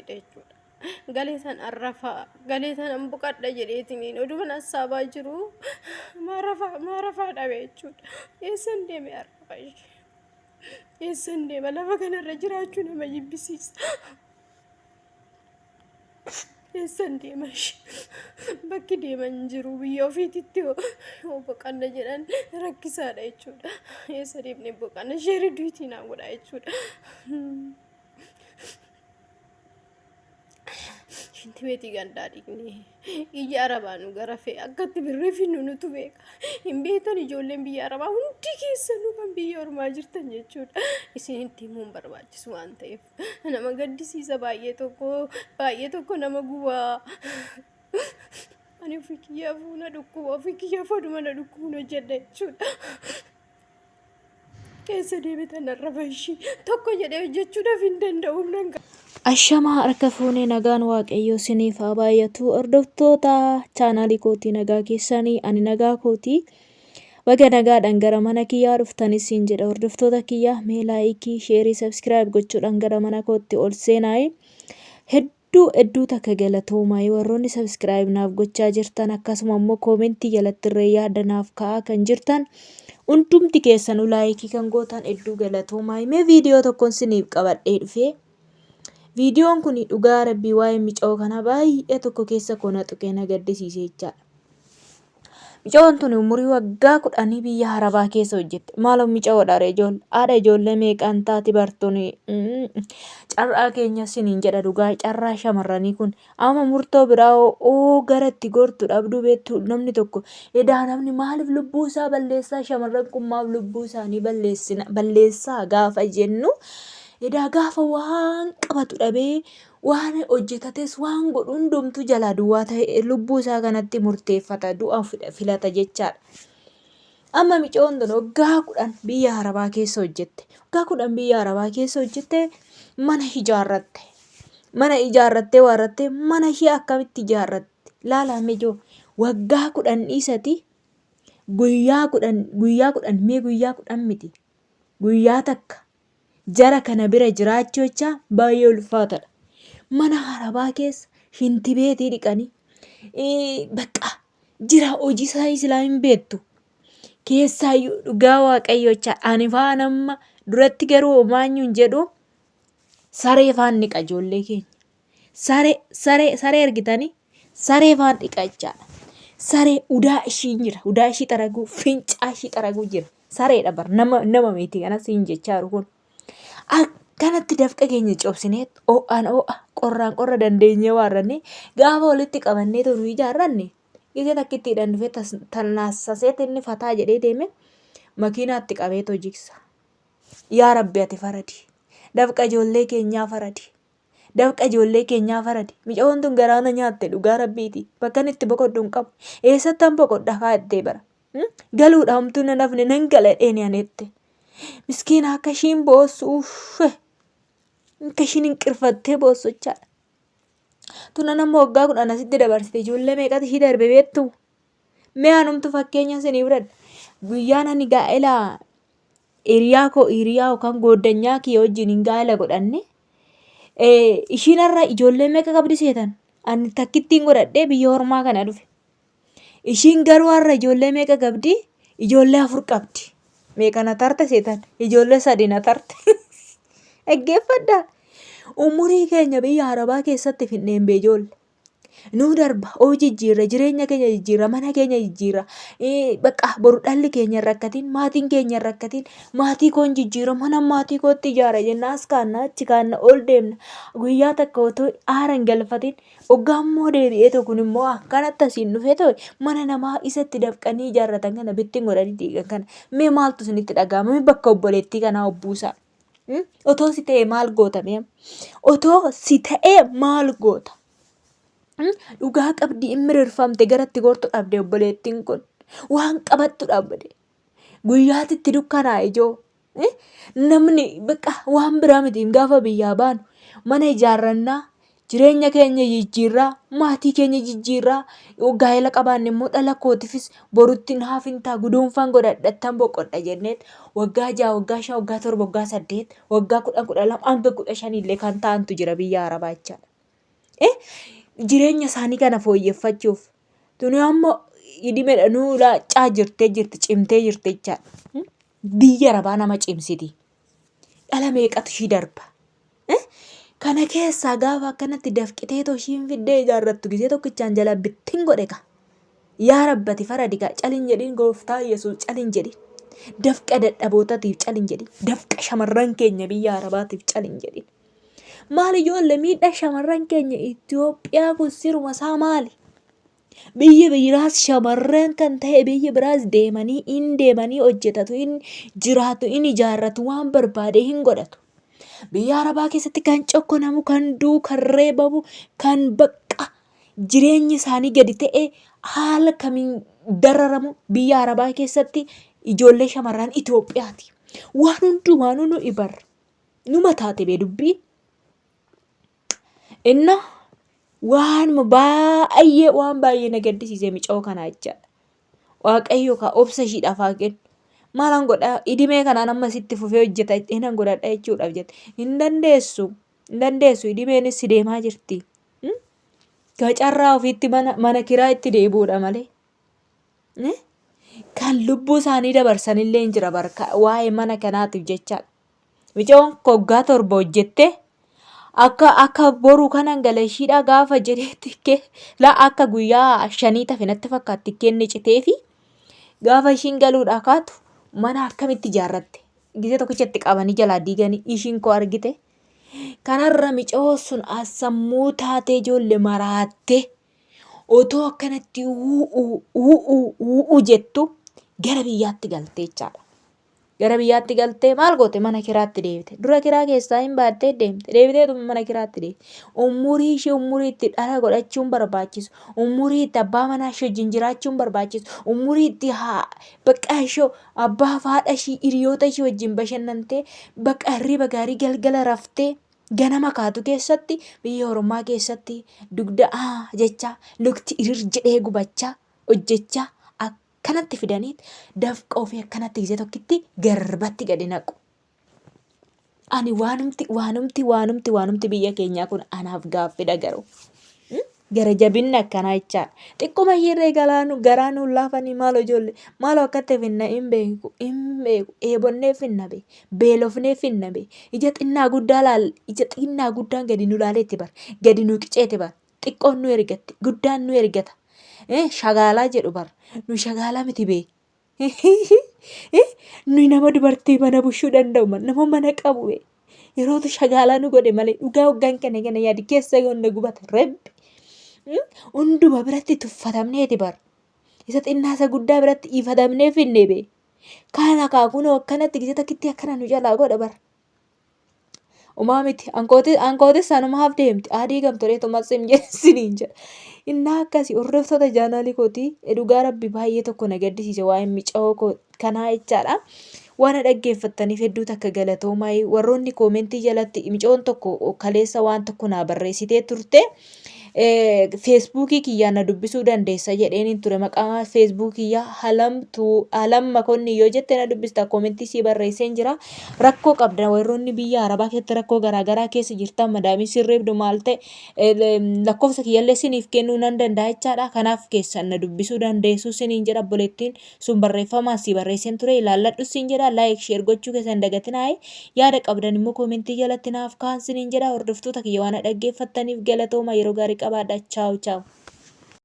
argadhe jechuudha. Galeesan arrafaa galeesan hambuqadha jedheetiniin oduman assaabaa jiru maarafaa dhabe jechuudha. Eessan deeme arrafa ishee? Eessan deema? Lafa kanarra jiraachuu nama jibbisiisa. Eessan deema ishee? Bakki deeman jiru biyya ofiititti yoo boqanna jedhan rakkisaadha jechuudha. Eessa deemnee boqanna? Ishee ridduutii naan godha jechuudha. Shinti beetii gandaadhiini iyya arabaa nu gara fe'e akkatti birreeffinnu nutu beeka. Hin beektan ijoolleen biyya arabaa hundi keessanuu kan biyya ormaa jirtan jechuudha. Isinitti himuun barbaachisu waan ta'eef nama gaddisiisa baay'ee tokko nama gubaa. Ani ofii kiyyaaf na dhukkuba ofii kiyyaaf oduma na dhukkubuun hojjedha jechuudha. Keessa deebitan arraba ishii tokko jedhee hojjechuudhaaf hin danda'u nan Ashamaa harka fuunee nagaan waaqayyoo isiniif haa baay'atu. Hordoftoota chaanaalii kootii nagaa keessanii ani nagaa kootii baga nagaadhaan gara mana kiyyaa dhuftanis siin jedha. Hordoftoota kiyyaa mee laayikii, sheerii, sabskiraayib gochuudhaan gara mana kootti ol seenaa. Hedduu takka galatoomaa warroonni sabskiraayib naaf gochaa jirtan akkasuma immoo koomentii jalatti irree yaada naaf ka'aa kan jirtan hundumti keessanuu laayikii kan gootan hedduu galatoomaa. Mee viidiyoo tokkoon isiniif qabadhee dhufee. Viidiyoon kun dhugaa rabbii waa'ee micoo kana baay'ee tokko keessa koona tuqee na gaddisiisee jechaadha. Micoon tun umurii waggaa 10 biyya Arabaa keessa hojjette. Maaloo micoodha ijoollee. Haadha ijoollee meeqaan taati bartuun carraa keenya siniin jedha dhugaa carraa shamarranii kun. Amma murtoo biraa gara itti gortu dhabduu beektu namni tokko edaa namni maaliif lubbuu isaa balleessaa shamarran kun maaf lubbuu isaanii balleessaa gaafa jennu. Edaa gaafa waan qabatu dhabee waan hojjetates waan godhu hundumtu jalaa duwwaa ta'e lubbuu isaa kanatti murteeffata du'a filata jechaadha. Amma micoon tun waggaa 10 biyya Arabaa keessa hojjette. Waggaa 10 biyya Arabaa keessa hojjette mana ijaarratte. Mana ijaarrattee waarrattee mana ishee akkamitti ijaarratte? Laalaa mijoo waggaa 10 dhiisati guyyaa 10 mee guyyaa 10 miti. Guyyaa takka. Jara kana bira jiraachuu jecha baay'ee ulfaataadha. Mana Arabaa keessa shinti beetii dhiqanii bakka jira hojii isaa islaa hin beektu. Keessaayyuu dhugaa waaqayyoo jecha ani faan amma duratti garuu homaanyuun jedhu saree faan dhiqa ijoollee keenya. Saree argitanii saree faan dhiqa jechaadha. Saree udaa ishii jira. Udaa ishii xaraguu fincaa ishii xaraguu jira. Sareedha bar nama miti kanas hin jechaaru kun. Akkanatti dafqa keenya cobsinee ho'aan qorraan qorra dandeenyee waarranne gaafa walitti qabannee tonu ijaarranne ija takkitti hidhan dhufee tanaasaseet inni fataa jedhee deeme makiinaatti qabeetoo jigsa. Yaa Rabbi ati faradi. Dafqa ijoollee keenyaa faradi. Dafqa ijoollee keenyaa faradi. Micoon tun garaana nyaatte dhugaa Rabbiiti. Bakka inni itti boqoddu hin qabu. Eessattan boqodha kaa'attee bara. Galuudha homtuu na nafne nan galadhee ni anette. Miskiina akka ishiin boossu akka ishiin hinqirfattee boossu jechaadha. Tuna nama waggaa 10 asitti dabarsite ijoollee meeqatu ishii darbe beektu? Mee anumtu fakkeenya isinii fudhadha. Guyyaan ani gaa'ela hiriyaa yookaan gooddanyaa kiyya wajjin hin gaa'ela godhanne ishiin har'a ijoollee meeqa qabdi seetan? Ani takkittiin godhadhee biyya ormaa kana dhufe. Ishiin garuu har'a ijoollee meeqa qabdi? Ijoollee 4 qabdi. Meeqa na tarte seetan? Ijoollee 3 na tarte. Dhaggeeffadhaa. Umurii keenya biyya Arabaa keessatti finneen beejoollee. Nuu darba jijjiirra jireenya keenya jijjiirra mana keenya jijjiirra bakka boru dhalli keenya rakkatiin maatiin keenya rakkatiin maatii koon jijjiirra mana maatii kootti ijaara jenna as kaanna achi kaanna ol deemna guyyaa takka otoo aaran galfatiin hoggaammoo deebi'ee tokkun immoo akkanatti asiin dhufee ta'e mana namaa isatti dafqanii ijaarratan kana bittiin godhanii diigan kana mee maaltu isinitti dhaga'ama mee bakka obboleettii kanaa obbuusaa. Otoo si ta'ee maal goota mee? Otoo si ta'ee maal goota? Dhugaa qabdii immirirfamte garatti gortu dhabde obboleettiin kun waan qabattu dhabde guyyaatitti dukkanaa ijoo namni bakka waan biraa miti gaafa biyyaa baanu mana ijaarrannaa jireenya keenya jijjiirraa maatii keenya jijjiirraa gaa'ela qabaanne immoo dhala kootifis borutti naaf hin ta'a guduunfaan godhadhattan boqodha jenneen waggaa 6 waggaa 5 waggaa 7 waggaa 8 waggaa 10 12 hanga 15 illee kan ta'antu jira biyya Arabaa jechaadha. Jireenya isaanii kana fooyyeffachuuf. Tuni ammoo hidhimeedhanuu laachaa jirti cimtee jirti jechaadha. Biyya Arabaa nama cimsiti. Dhala meeqatu ishii darba. Kana keessaa gaafa akkanatti dafqitee ishiin fiddee ijaarrattu gisee tokkichaan jala bittin godhe ka. Yaa rabbati faradi ka calin jedhin gooftaa Yesuus calin jedhin. Dafqa dadhabootaatiif calin jedhin. Dafqa shamarran keenya biyya Arabaatiif calin jedhin. Maal ijoollee miidhaa shamarran keenya Itoophiyaa kun siruma isaa maali? Biyya biraas shamarran kan ta'e biyya biraas deemanii hojjetatu jiraatu ijaarratu waan barbaade hin godhatu. Biyya Arabaa keessatti kan cokkonamu kan duu kan reebamu kan bakka jireenyi isaanii gadi ta'e haala kamiin dararamu biyya Arabaa keessatti ijoollee shamarran Itoophiyaati. Waan hundumaanuu nu ibarra. Numa taate bee dubbii. Inna waan baay'ee na gaddisiise micoo kanaa jechaadha. Waaqayyo ka obsa ishiidhaaf haa kennu. Maalan godhaa hidhimee kanaan amma sitti fufee hojjeta jedheen godhadha jechuudhaaf jette. Hin dandeessu hidhimeenis si deemaa jirti. Gacarraa ofiitti mana kiraa itti deebi'uudha malee. Kan lubbuu isaanii dabarsanillee hin jira barka waa'ee mana kanaatiif jechaadha. Micoon koggaa torba hojjettee akka boruu kanan gala ishiidha gaafa jedheetti akka guyyaa 5 tafe natti fakkaatti kenne citeefi gaafa ishiin galuudha kaatu mana akkamitti ijaarratte gisee tokkichatti qabanii jalaa diiganii ishiin koo argite. Kanarra micoo sun asammuu taatee ijoollee maraattee otoo akkanatti jettu gara biyyaatti galtee jechaadha. Gara biyyaatti galtee maal goote mana kiraatti deebite. Dura kiraa keessaa hin baaddee deemte. Deebitee mana kiraatti deebite. Umurii ishee umurii itti dhala godhachuun barbaachisu. Umurii itti abbaa manaa ishee wajjin jiraachuun barbaachisu. Umurii itti bakka ishee abbaa fi haadha ishee hiriyoota ishee wajjin bashannantee bakka hirriba gaarii galgala raftee ganama kaatu keessatti biyya Oromaa keessatti dugda jecha lukti jedhee gubachaa hojjechaa akkanatti fidaniit dafqa ofii akkanatti gisee tokkitti garbatti gadi naqu. Ani waanumti biyya keenyaa kun anaaf gaaffidha garuu. Gara jabinni akkanaa jechaadha. Xiqquma hirree garaa nuun laafanii maaloo ijoollee maaloo akkatti finna hin beeku eebonnee finna bee beelofnee finna bee ija xinnaa guddaan gadi nu laaleetti bara gadi nu qiceetti bara xiqqoon nu ergatti guddaan nu ergata. Shagaalaa jedhu bara nu shagaalaa miti bee. Nuyi nama dubartii mana bushuu danda'u nama mana qabu bee yerootu shagaalaa nu godhe malee dhugaa hoggaan kana yaadi keessa yoonna gubata rabbi. Hunduma biratti tuffatamneeti bara. Isa xinnaasa guddaa biratti ifatamnee finne bee. Kaan akaakuun akkanatti gisee takkitti akkana nu jalaa godha bara. Umaa miti ankootis sanumaaf deemti adii gamtolee tomasim jedhaniin jedha. Innaa akkasii hordoftoota chaanaalii kootii dhugaa rabbi baay'ee tokko na gaddisiise waa'ee micoo kanaa jechaadha. Waan dhaggeeffattaniif hedduu takka galatoomaa warroonni koomentii jalatti micoon tokko kaleessa waan tokko naa barreessitee turte. Feesbuukii kiyyaa na dubbisuu dandeessa jedheen ture maqaa feesbuukii kiyyaa halam makonni yoo jette na dubbista koomentii sii barreesseen jira. Rakkoo qabda warroonni biyya Arabaa keessatti rakkoo garaagaraa keessa jirtan madaamii sirreebdu maal ta'e lakkoofsa kiyyaallee siniif kennuu nan danda'a jechaadha. Kanaaf keessan na dubbisuu dandeessu siniin jedha obboleettiin sun barreeffamaa sii barreesseen ture ilaalladhu siin jedha laayik sheer gochuu keessan dagatinaa yaada qabdan immoo koomentii jalatti naaf kaan siniin jedha hordoftoota kiyya waan dhaggeeffattaniif galatooma yeroo gaarii qabaadha. Ciao ciao.